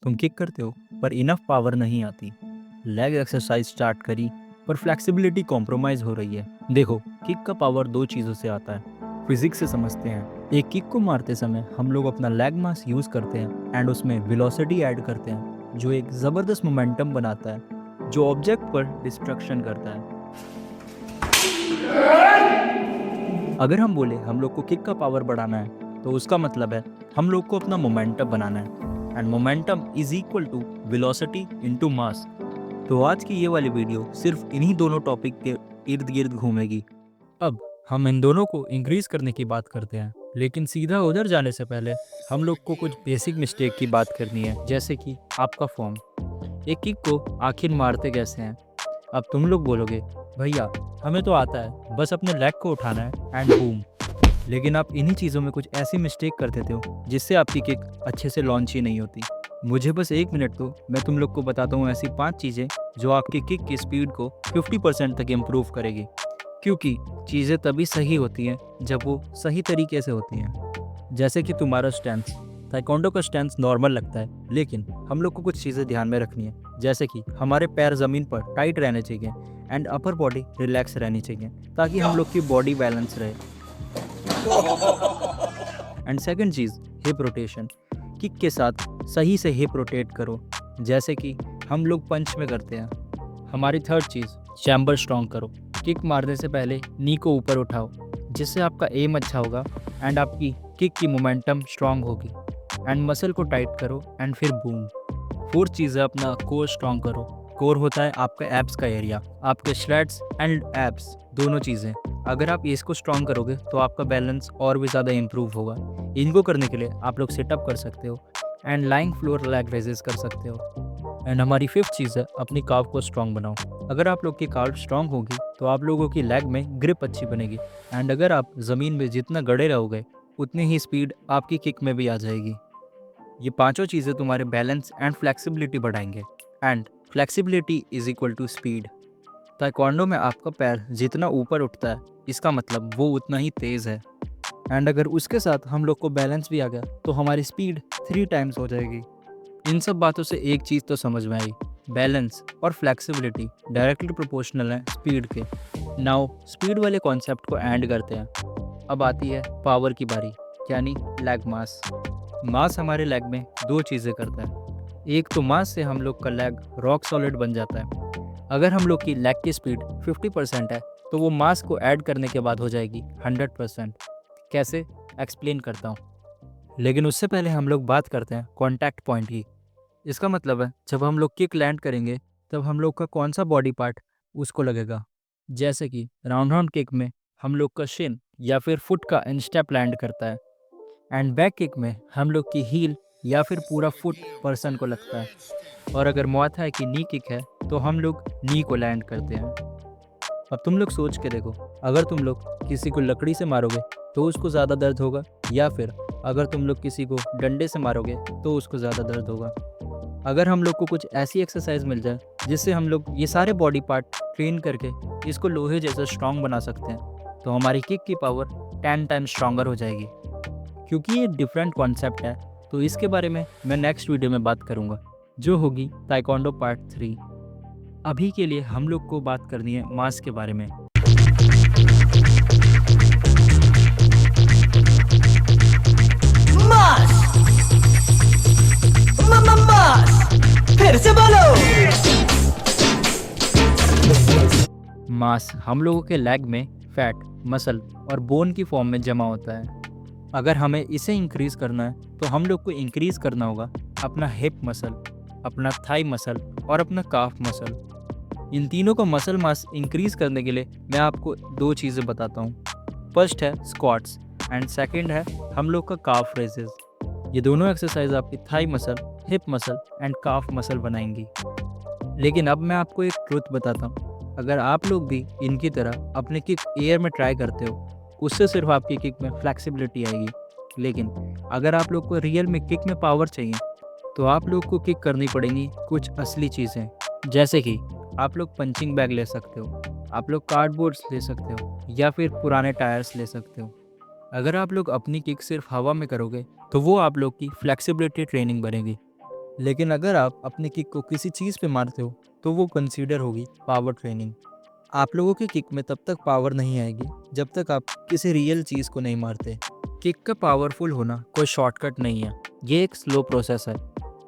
तुम किक करते हो पर इनफ पावर नहीं आती। लेग एक्सरसाइज स्टार्ट करी पर फ्लेक्सिबिलिटी कॉम्प्रोमाइज़ हो रही है। देखो, किक का पावर दो चीज़ों से आता है। फिजिक्स से समझते हैं। एक किक को मारते समय हम लोग अपना लेग मास यूज़ करते हैं एंड उसमें वेलोसिटी ऐड करते हैं, जो एक ज़बरदस्त मोमेंटम बनाता है, जो ऑब्जेक्ट पर डिस्ट्रक्शन करता है। अगर हम बोले हम लोग को किक का पावर बढ़ाना है, तो उसका मतलब है हम लोग को अपना मोमेंटम बनाना है, and momentum is equal to velocity into mass. तो आज की ये वाली वीडियो सिर्फ इन्हीं दोनों टॉपिक के इर्द गिर्द घूमेगी। अब हम इन दोनों को इंक्रीज करने की बात करते हैं, लेकिन सीधा उधर जाने से पहले हम लोग को कुछ बेसिक मिस्टेक की बात करनी है, जैसे कि आपका फॉर्म। एक किक को आखिर मारते कैसे हैं? अब तुम लोग बोलोगे, भैया हमें तो आता है, बस अपने लेग को उठाना है एंड बूम। लेकिन आप इन्हीं चीज़ों में कुछ ऐसी मिस्टेक कर देते हो जिससे आपकी किक अच्छे से लॉन्च ही नहीं होती। मुझे बस एक मिनट दो, मैं तुम लोग को बताता हूँ ऐसी 5 चीज़ें जो आपकी किक की स्पीड को 50% तक इम्प्रूव करेगी। क्योंकि चीज़ें तभी सही होती हैं जब वो सही तरीके से होती हैं। जैसे कि तुम्हारा स्टैंस। ताइक्वांडो का स्टैंस नॉर्मल लगता है, लेकिन हम लोग को कुछ चीज़ें ध्यान में रखनी है, जैसे कि हमारे पैर ज़मीन पर टाइट रहने चाहिए एंड अपर बॉडी रिलैक्स रहनी चाहिए, ताकि हम लोग की बॉडी बैलेंस रहे। And second cheese, hip rotation. Kick के साथ सही से हिप रोटेट करो, जैसे कि हम लोग पंच में करते हैं। हमारी थर्ड चीज़, चैम्बर स्ट्रॉन्ग करो। किक मारने से पहले नी को ऊपर उठाओ, जिससे आपका एम अच्छा होगा एंड आपकी किक की मोमेंटम स्ट्रॉन्ग होगी। एंड मसल को टाइट करो एंड फिर बूम। फोर्थ चीज़ है अपना कोर स्ट्रॉन्ग करो। कोर होता है आपका एब्स का एरिया, आपके श्रेड्स एंड एब्स दोनों चीज़ें। अगर आप इसको स्ट्रॉन्ग करोगे तो आपका बैलेंस और भी ज़्यादा इंप्रूव होगा। इनको करने के लिए आप लोग सिटअप कर सकते हो and lying floor leg raises कर सकते हो। एंड हमारी फिफ्थ चीज़ है अपनी काफ को स्ट्रॉन्ग बनाओ। अगर आप लोग की काफ स्ट्रॉन्ग होगी तो आप लोगों की लेग में ग्रिप अच्छी बनेगी, एंड अगर आप ज़मीन में जितना गड़े रहोगे उतनी ही स्पीड आपकी किक में भी आ जाएगी। ये पांचों चीज़ें तुम्हारे बैलेंस एंड फ्लेक्सिबिलिटी बढ़ाएंगे, and flexibility is equal to speed. Taekwondo में आपका पैर जितना ऊपर उठता है, इसका मतलब वो उतना ही तेज़ है। एंड अगर उसके साथ हम लोग को बैलेंस भी आ गया तो हमारी स्पीड 3 टाइम्स हो जाएगी। इन सब बातों से एक चीज़ तो समझ में आई, बैलेंस और फ्लेक्सिबिलिटी डायरेक्टली प्रोपोर्शनल है स्पीड के। नाउ स्पीड वाले कॉन्सेप्ट को एंड करते हैं। अब आती है पावर की बारी, यानी लेग मास। मास हमारे लेग में दो चीज़ें करता है। एक तो मास से हम लोग का लेग रॉक सॉलिड बन जाता है। अगर हम लोग की लेग की स्पीड 50% है तो वो मास को ऐड करने के बाद हो जाएगी 100%। कैसे, एक्सप्लेन करता हूँ। लेकिन उससे पहले हम लोग बात करते हैं कॉन्टैक्ट पॉइंट की। इसका मतलब है जब हम लोग किक लैंड करेंगे तब हम लोग का कौन सा बॉडी पार्ट उसको लगेगा। जैसे कि राउंड किक में हम लोग का शिन या फिर फुट का इंस्टेप लैंड करता है, एंड बैक किक में हम लोग की हील या फिर पूरा फुट पर्सन को लगता है। और अगर मुआथाई की नी किक है तो हम लोग नी को लैंड करते हैं। अब तुम लोग सोच के देखो, अगर तुम लोग किसी को लकड़ी से मारोगे तो उसको ज़्यादा दर्द होगा, या फिर अगर तुम लोग किसी को डंडे से मारोगे तो उसको ज़्यादा दर्द होगा। अगर हम लोग को कुछ ऐसी एक्सरसाइज मिल जाए जिससे हम लोग ये सारे बॉडी पार्ट ट्रेन करके इसको लोहे जैसा स्ट्रांग बना सकते हैं, तो हमारी किक की पावर 10 टाइम्स स्ट्रांगर हो जाएगी। क्योंकि ये डिफरेंट कॉन्सेप्ट है, तो इसके बारे में मैं नेक्स्ट वीडियो में बात करूँगा, जो होगी ताइक्वांडो पार्ट 3। अभी के लिए हम लोग को बात करनी है मास के बारे में। मास मास फिर से बोलो। मास हम लोगों के लेग में फैट, मसल और बोन की फॉर्म में जमा होता है। अगर हमें इसे इंक्रीज करना है तो हम लोग को इंक्रीज करना होगा अपना हिप मसल, अपना थाई मसल और अपना काफ मसल। इन तीनों का मसल मास इंक्रीज करने के लिए मैं आपको दो चीज़ें बताता हूँ। फर्स्ट है स्क्वाट्स एंड सेकंड है हम लोग का काफ रेजेस। ये दोनों एक्सरसाइज आपकी thigh muscle, hip muscle and calf muscle बनाएंगी। लेकिन अब मैं आपको एक ट्रुथ बताता हूँ, अगर आप लोग भी इनकी तरह अपने किक एयर में ट्राई करते हो, उससे सिर्फ आपकी किक में फ्लेक्सिबिलिटी आएगी। लेकिन अगर आप लोग को रियल में किक में पावर चाहिए तो आप लोग को किक करनी पड़ेंगी कुछ असली चीज़ें, जैसे कि आप लोग पंचिंग बैग ले सकते हो, आप लोग कार्डबोर्ड्स ले सकते हो, या फिर पुराने टायर्स ले सकते हो। अगर आप लोग अपनी किक सिर्फ हवा में करोगे तो वो आप लोग की फ्लेक्सिबिलिटी ट्रेनिंग बनेगी। लेकिन अगर आप अपनी किक को किसी चीज़ पे मारते हो तो वो कंसीडर होगी पावर ट्रेनिंग। आप लोगों की किक में तब तक पावर नहीं आएगी जब तक आप किसी रियल चीज़ को नहीं मारते। किक का पावरफुल होना कोई शॉर्टकट नहीं है, ये एक स्लो प्रोसेस है।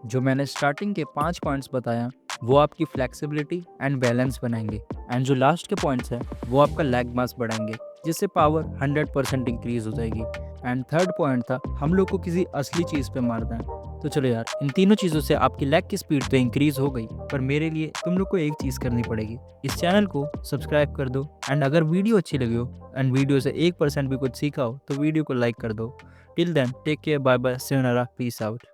जो मैंने स्टार्टिंग के 5 पॉइंट्स बताया वो आपकी फ्लेक्सिबिलिटी एंड बैलेंस बनाएंगे, एंड जो लास्ट के पॉइंट्स हैं वो आपका लेग मास बढ़ाएंगे, जिससे पावर 100% इंक्रीज हो जाएगी। एंड थर्ड पॉइंट था हम लोग को किसी असली चीज़ पे मारना है। तो चलो यार, इन तीनों चीज़ों से आपकी लेग की स्पीड तो इंक्रीज हो गई, पर मेरे लिए तुम लोग को एक चीज़ करनी पड़ेगी, इस चैनल को सब्सक्राइब कर दो, एंड अगर वीडियो अच्छी लगी हो एंड वीडियो से 1% भी कुछ सीखा हो तो वीडियो को लाइक कर दो। Till then take care, bye bye, sayonara, peace out.